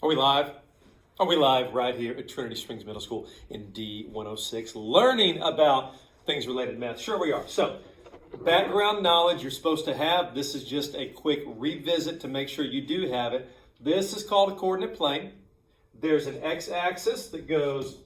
Are we live? Are we live right here at Trinity Springs Middle School in D106, learning about things related to math? Sure we are. So, background knowledge you're supposed to have. This is just a quick revisit to make sure you do have it. This is called a coordinate plane. There's an x-axis that goes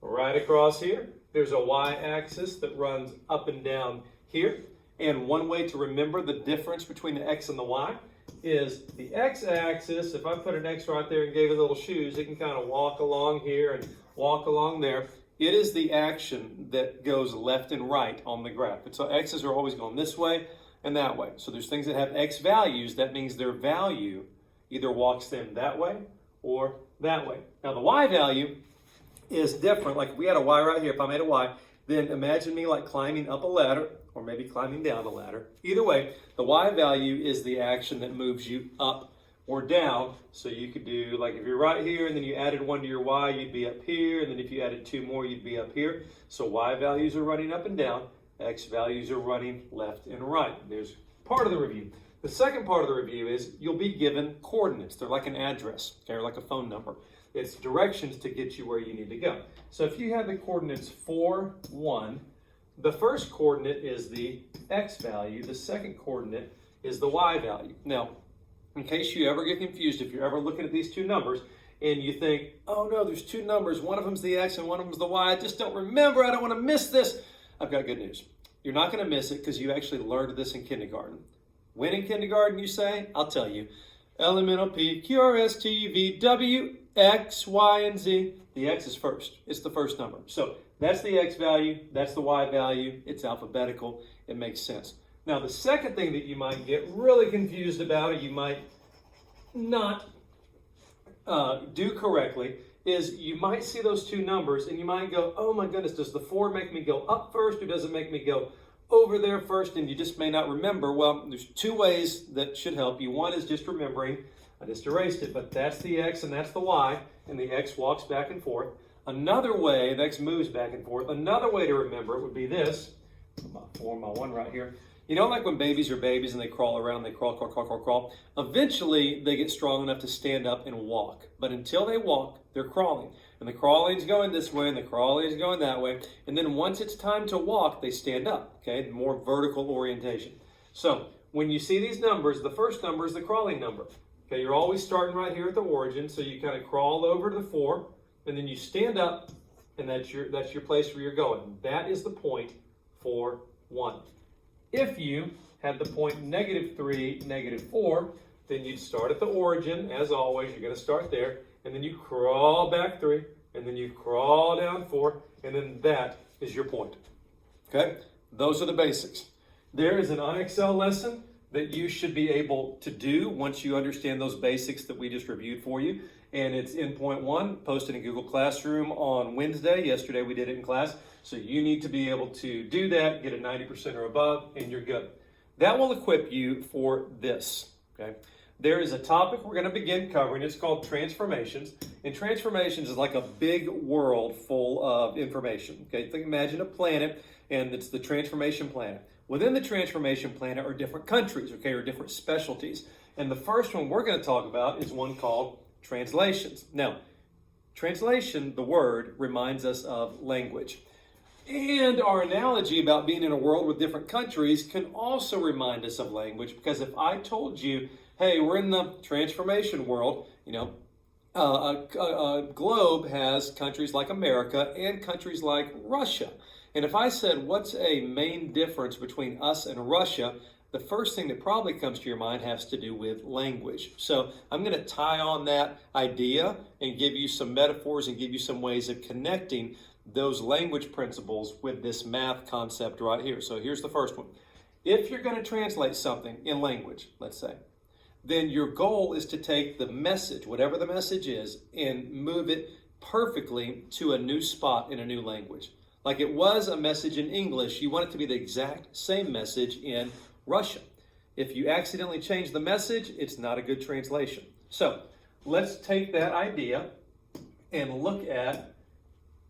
right across here. There's a y-axis that runs up and down here. And one way to remember the difference between the x and the y is the x-axis. If I put an x right there and gave it little shoes, it can kind of walk along here and walk along there. It is the action that goes left and right on the graph. And so x's are always going this way and that way. So there's things that have x values. That means their value either walks them that way or that way. Now the y value is different. Like if we had a y right here, if I made a y, then imagine me like climbing up a ladder or maybe climbing down a ladder. Either way, the y value is the action that moves you up or down. So you could do, like if you're right here and then you added 1 to your y, you'd be up here. And then if you added 2 more, you'd be up here. So y values are running up and down. X values are running left and right. There's part of the review. The second part of the review is you'll be given coordinates. They're like an address, okay, or like a phone number. It's directions to get you where you need to go. So if you have the coordinates 4, 1, the first coordinate is the x value. The second coordinate is the y value. Now, in case you ever get confused, if you're ever looking at these two numbers and you think, oh no, there's two numbers. One of them's the x and one of them's the y. I just don't remember. I don't want to miss this. I've got good news. You're not going to miss it because you actually learned this in kindergarten. When in kindergarten you say, I'll tell you, elemental P, Q, R, S, T, U, V, W, X, Y, and Z. The X is first. It's the first number. So that's the X value. That's the Y value. It's alphabetical. It makes sense. Now, the second thing that you might get really confused about, or you might not do correctly, is you might see those two numbers and you might go, oh my goodness, does the 4 make me go up first or does it make me go over there first? And you just may not remember. Well, there's two ways that should help you. One is just remembering. I just erased it, but that's the X and that's the Y, and the X walks back and forth. Another way, the X moves back and forth. Another way to remember it would be this. My 4, my 1 right here. You know, like when babies are babies and they crawl around, they crawl, crawl, crawl, crawl, crawl. Eventually, they get strong enough to stand up and walk. But until they walk, they're crawling. And the crawling's going this way and the crawling's going that way. And then once it's time to walk, they stand up, okay? More vertical orientation. So when you see these numbers, the first number is the crawling number. Okay, you're always starting right here at the origin. So you kind of crawl over to the 4, and then you stand up, and that's your place where you're going. That is the point 4, 1. If you had the point -3, -4, then you'd start at the origin. As always, you're going to start there, and then you crawl back 3, and then you crawl down 4, and then that is your point. Okay? Those are the basics. There is an IXL lesson that you should be able to do once you understand those basics that we just reviewed for you. And it's in point 1, posted in Google Classroom on Wednesday. Yesterday we did it in class. So you need to be able to do that, get a 90% or above, and you're good. That will equip you for this. Okay? There is a topic we're going to begin covering. It's called transformations. And transformations is like a big world full of information. Okay? Imagine a planet, and it's the transformation planet. Within the transformation planet are different countries, okay, or different specialties. And the first one we're going to talk about is one called translations. Now, translation, the word, reminds us of language. And our analogy about being in a world with different countries can also remind us of language, because if I told you, hey, we're in the transformation world, you know, a globe has countries like America and countries like Russia. And if I said, what's a main difference between us and Russia, the first thing that probably comes to your mind has to do with language. So I'm going to tie on that idea and give you some metaphors and give you some ways of connecting those language principles with this math concept right here. So here's the first one. If you're going to translate something in language, let's say, then your goal is to take the message, whatever the message is, and move it perfectly to a new spot in a new language. Like it was a message in English, you want it to be the exact same message in Russian. If you accidentally change the message, it's not a good translation. So let's take that idea and look at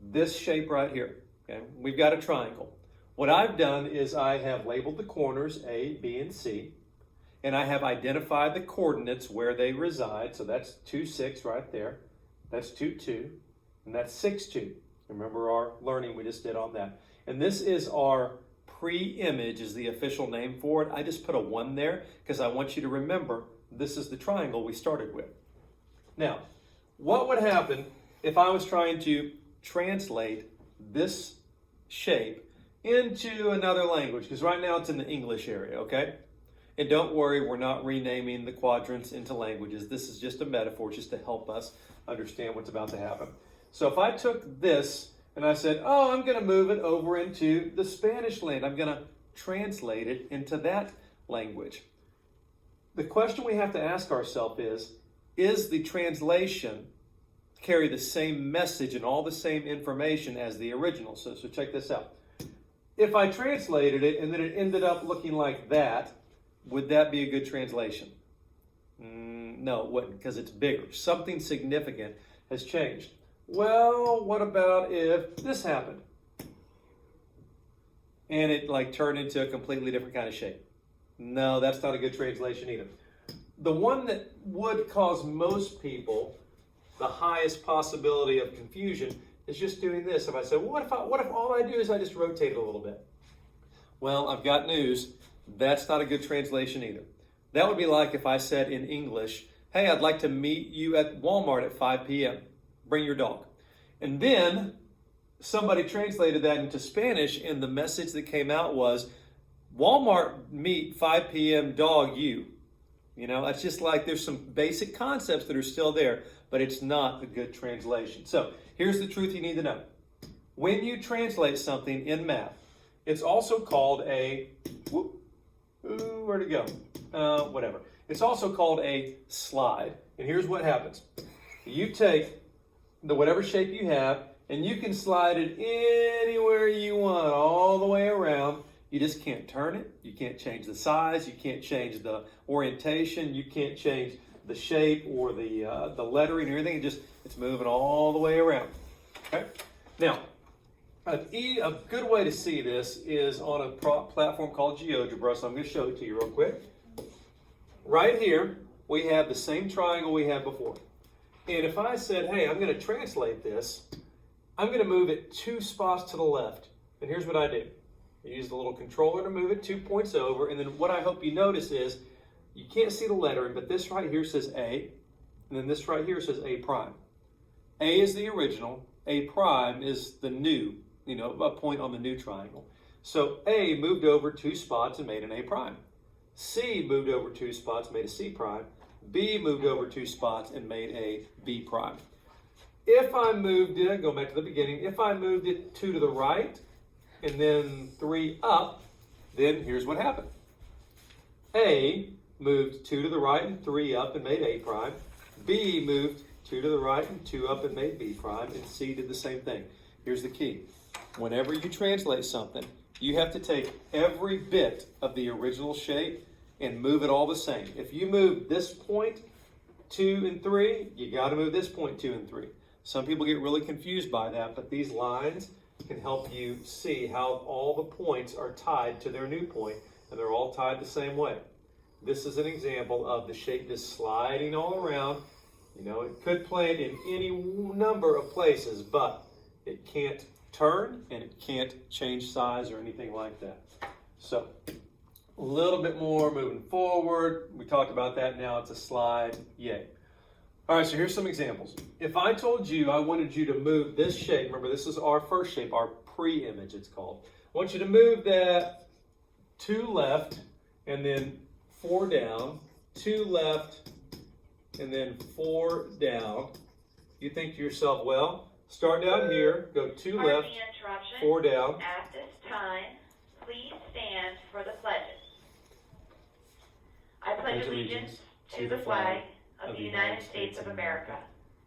this shape right here. Okay? We've got a triangle. What I've done is I have labeled the corners A, B, and C. and I have identified the coordinates where they reside. So that's 2, 6 right there. That's 2, 2, and that's 6, 2. Remember our learning we just did on that. And this is our pre-image is the official name for it. I just put a 1 there because I want you to remember this is the triangle we started with. Now, what would happen if I was trying to translate this shape into another language? Because right now it's in the English area, okay? And don't worry, we're not renaming the quadrants into languages. This is just a metaphor just to help us understand what's about to happen. So if I took this and I said, oh, I'm going to move it over into the Spanish land. I'm going to translate it into that language. The question we have to ask ourselves is the translation carry the same message and all the same information as the original? So check this out. If I translated it and then it ended up looking like that, would that be a good translation? No, it wouldn't, because it's bigger. Something significant has changed. Well, what about if this happened? And it like turned into a completely different kind of shape. No, that's not a good translation either. The one that would cause most people the highest possibility of confusion is just doing this. If I say, well, what if all I do is I just rotate it a little bit? Well, I've got news. That's not a good translation either. That would be like if I said in English, hey, I'd like to meet you at Walmart at 5 p.m. Bring your dog. And then somebody translated that into Spanish, and the message that came out was, Walmart meet 5 p.m. dog you. You know, it's just like there's some basic concepts that are still there, but it's not a good translation. So here's the truth you need to know. When you translate something in math, it's also called a, where'd it go? Whatever. It's also called a slide. And here's what happens. You take the whatever shape you have, and you can slide it anywhere you want, all the way around. You just can't turn it. You can't change the size. You can't change the orientation. You can't change the shape or the lettering or anything. It's moving all the way around. Okay. Now, a good way to see this is on a platform called GeoGebra. So I'm going to show it to you real quick. Right here, we have the same triangle we had before. And if I said, hey, I'm going to translate this, I'm going to move it 2 spots to the left. And here's what I do. I use the little controller to move it 2 points over. And then what I hope you notice is you can't see the lettering, but this right here says A. And then this right here says A prime. A is the original. A prime is the new, a point on the new triangle. So A moved over 2 spots and made an A prime. C moved over 2 spots, made a C prime. B moved over 2 spots and made a B prime. If I moved it, go back to the beginning, if I moved it 2 to the right and then 3 up, then here's what happened. A moved 2 to the right and 3 up and made A prime. B moved 2 to the right and 2 up and made B prime. And C did the same thing. Here's the key. Whenever you translate something, you have to take every bit of the original shape and move it all the same. If you move this point 2 and 3, you got to move this point 2 and 3. Some people get really confused by that, but these lines can help you see how all the points are tied to their new point, and they're all tied the same way. This is an example of the shape just sliding all around. It could plant in any number of places, but it can't turn and it can't change size or anything like that. So, a little bit more moving forward. We talked about that. Now it's a slide. Yay. All right, so here's some examples. If I told you I wanted you to move this shape, remember this is our first shape, our pre-image it's called. I want you to move that 2 left and then 4 down, 2 left and then 4 down. You think to yourself, well, start down here, go 2 left, 4 down. At this time, please stand for the pledges. I pledge allegiance to the flag of the United States of America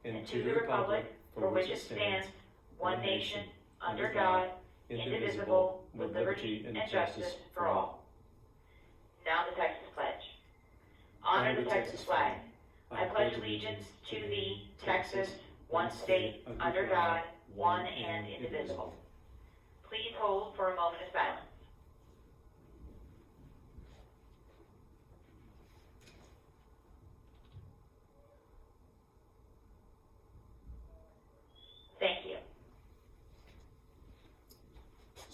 and to the republic for which it stands, one nation, under God, indivisible, with liberty and justice for all. Now the Texas pledge. Honor the Texas flag. I pledge allegiance to thee, Texas, one state, under God, one and indivisible. Please hold for a moment of silence.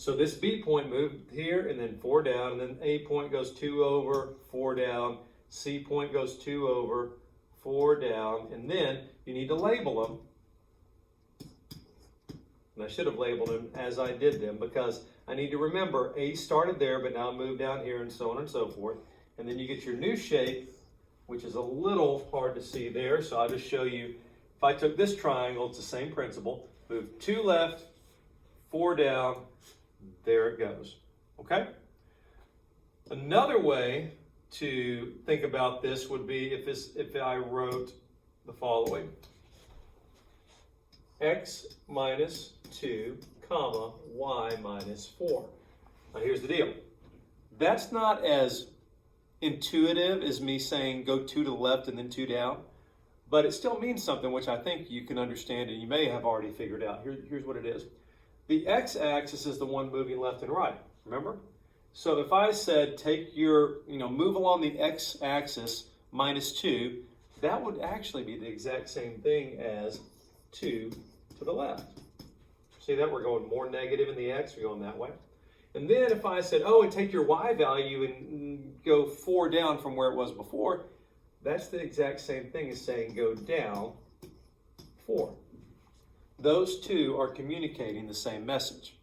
So this B point moved here and then 4 down, and then A point goes 2 over, 4 down, C point goes 2 over, 4 down, and then you need to label them. And I should have labeled them as I did them because I need to remember A started there but now moved down here and so on and so forth. And then you get your new shape, which is a little hard to see there. So I'll just show you, if I took this triangle, it's the same principle. Move 2 left, 4 down, there it goes. Okay? Another way to think about this would be if I wrote the following. X minus 2, comma, y minus 4. Now here's the deal. That's not as intuitive as me saying go 2 to the left and then 2 down, but it still means something which I think you can understand and you may have already figured out. Here's what it is. The x-axis is the one moving left and right, remember? So if I said take your, move along the x-axis minus 2, that would actually be the exact same thing as 2 to the left. See that? We're going more negative in the x, we're going that way. And then if I said, and take your y value and go 4 down from where it was before, that's the exact same thing as saying go down 4. Those two are communicating the same message.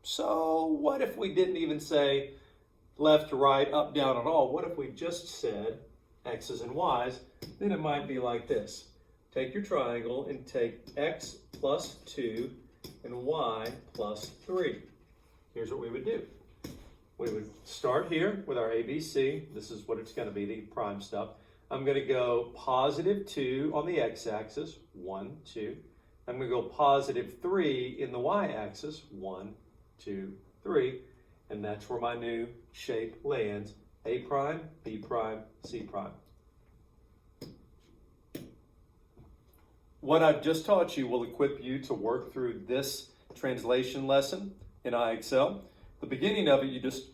So what if we didn't even say left to right, up, down at all? What if we just said x's and y's? Then it might be like this. Take your triangle and take x plus 2 and y plus 3. Here's what we would do. We would start here with our ABC. This is what it's going to be, the prime stuff. I'm going to go positive 2 on the x-axis, 1, 2. I'm going to go positive 3 in the y-axis, 1, 2, 3. And that's where my new shape lands, A prime, B prime, C prime. What I've just taught you will equip you to work through this translation lesson in IXL. The beginning of it, you just,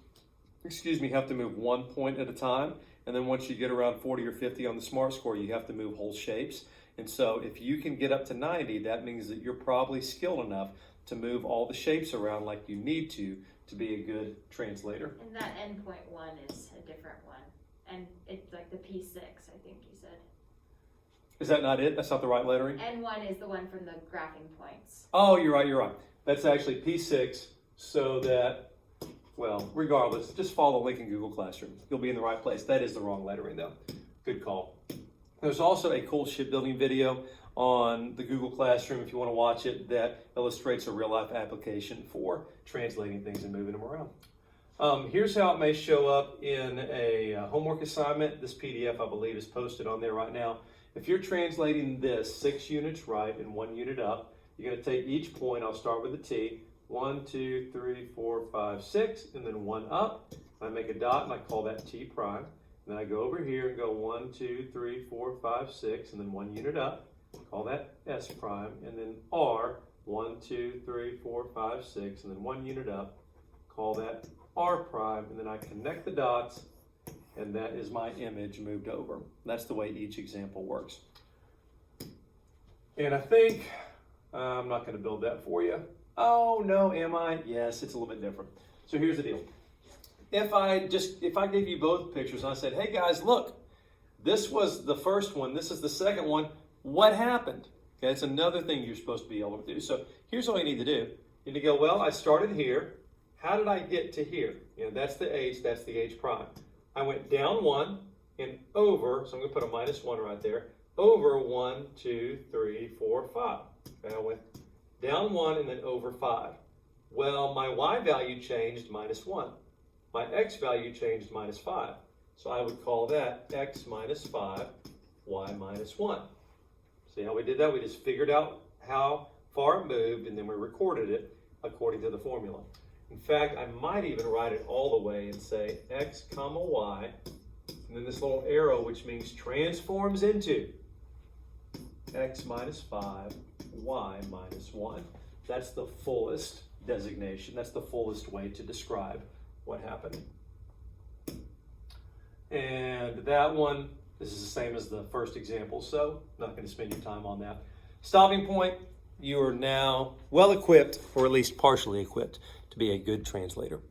have to move 1 point at a time. And then once you get around 40 or 50 on the SMART score, you have to move whole shapes. And so if you can get up to 90, that means that you're probably skilled enough to move all the shapes around like you need to be a good translator. And that endpoint 1 is a different one. And it's like the P6, I think you said. Is that not it? That's not the right lettering? N1 is the one from the graphing points. Oh, you're right. That's actually P6, so that, regardless, just follow the link in Google Classroom. You'll be in the right place. That is the wrong lettering, though. Good call. There's also a cool shipbuilding video on the Google Classroom, if you want to watch it, that illustrates a real-life application for translating things and moving them around. Here's how it may show up in a homework assignment. This PDF, I believe, is posted on there right now. If you're translating this 6 units right and 1 unit up, you're going to take each point. I'll start with a T. 1, 2, 3, 4, 5, 6, and then 1 up. I make a dot, and I call that T prime. And then I go over here and go 1, 2, 3, 4, 5, 6, and then 1 unit up. Call that S prime. And then R, 1, 2, 3, 4, 5, 6, and then 1 unit up. Call that R prime. And then I connect the dots, and that is my image moved over. That's the way each example works. And I think, I'm not going to build that for you. Oh, no, am I? Yes, it's a little bit different. So here's the deal. If I gave you both pictures and I said, hey guys, look, this was the first one, this is the second one, what happened? Okay, it's another thing you're supposed to be able to do. So here's all you need to do. You need to go, well, I started here. How did I get to here? That's the H, that's the H prime. I went down 1 and over, so I'm going to put a -1 right there, over 1, 2, 3, 4, 5. Okay, I went down 1 and then over 5. Well, my Y value changed -1. My X value changed -5. So I would call that X minus 5, Y minus 1. See how we did that? We just figured out how far it moved and then we recorded it according to the formula. In fact, I might even write it all the way and say X comma Y, and then this little arrow which means transforms into X minus 5, Y minus 1. That's the fullest designation. That's the fullest way to describe what happened. And that one, this is the same as the first example, so I'm not going to spend your time on that. Stopping point, you are now well equipped, or at least partially equipped, to be a good translator.